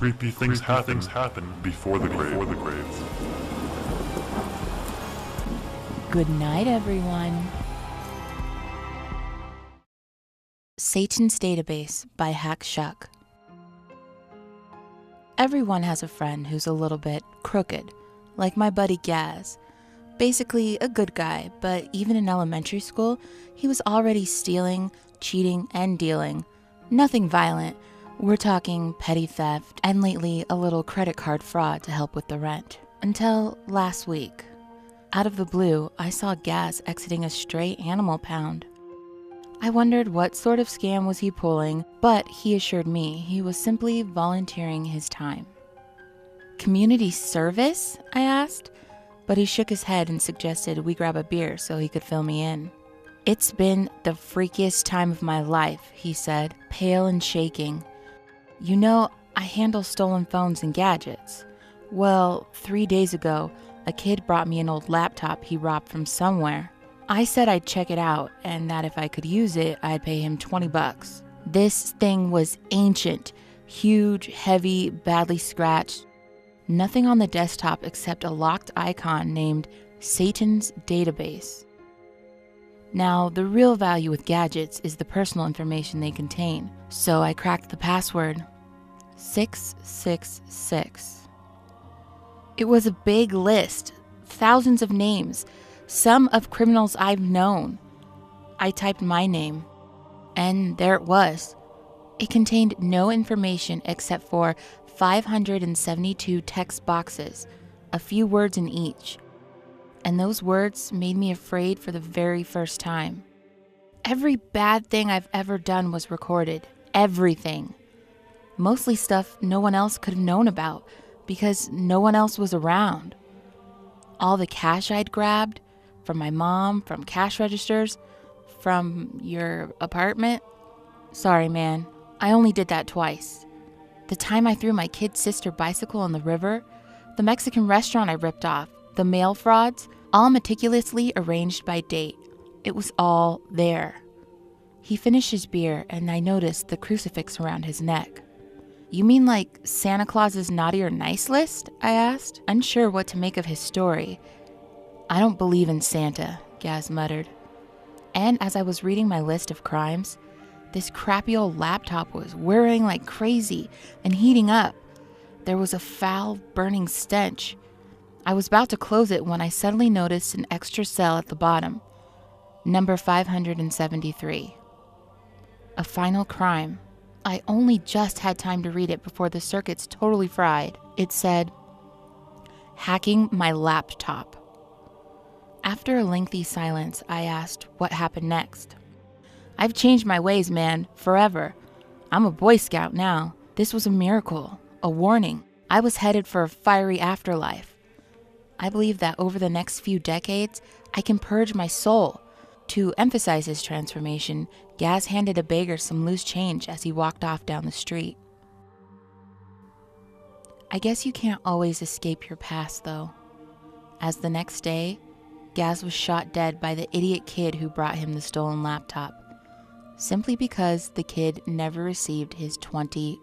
Creepy things happen before the grave. Good night, everyone. Satan's Database by Hack Shuck. Everyone has a friend who's a little bit crooked, like my buddy Gaz. Basically a good guy, but even in elementary school, he was already stealing, cheating, and dealing. Nothing violent. We're talking petty theft, and lately a little credit card fraud to help with the rent. Until last week. Out of the blue, I saw Gaz exiting a stray animal pound. I wondered what sort of scam was he pulling, but he assured me he was simply volunteering his time. Community service? I asked, but he shook his head and suggested we grab a beer so he could fill me in. It's been the freakiest time of my life, he said, pale and shaking. You know, I handle stolen phones and gadgets. Well, 3 days ago, a kid brought me an old laptop he robbed from somewhere. I said I'd check it out and that if I could use it, I'd pay him $20. This thing was ancient, huge, heavy, badly scratched. Nothing on the desktop except a locked icon named Satan's Database. Now, the real value with gadgets is the personal information they contain, so I cracked the password. 666. It was a big list, thousands of names, some of criminals I've known. I typed my name, and there it was. It contained no information except for 572 text boxes, a few words in each. And those words made me afraid for the very first time. Every bad thing I've ever done was recorded. Everything. Mostly stuff no one else could have known about because no one else was around. All the cash I'd grabbed, from my mom, from cash registers, from your apartment. Sorry, man. I only did that twice. The time I threw my kid's sister bicycle in the river, the Mexican restaurant I ripped off, the mail frauds, all meticulously arranged by date. It was all there. He finished his beer, and I noticed the crucifix around his neck. You mean like Santa Claus's naughty or nice list? I asked, unsure what to make of his story. I don't believe in Santa, Gaz muttered. And as I was reading my list of crimes, this crappy old laptop was whirring like crazy and heating up. There was a foul, burning stench. I was about to close it when I suddenly noticed an extra cell at the bottom. Number 573. A final crime. I only just had time to read it before the circuits totally fried. It said, hacking my laptop. After a lengthy silence, I asked what happened next. I've changed my ways, man, forever. I'm a Boy Scout now. This was a miracle, a warning. I was headed for a fiery afterlife. I believe that over the next few decades, I can purge my soul. To emphasize his transformation, Gaz handed a beggar some loose change as he walked off down the street. I guess you can't always escape your past, though. As the next day, Gaz was shot dead by the idiot kid who brought him the stolen laptop, simply because the kid never received his $20.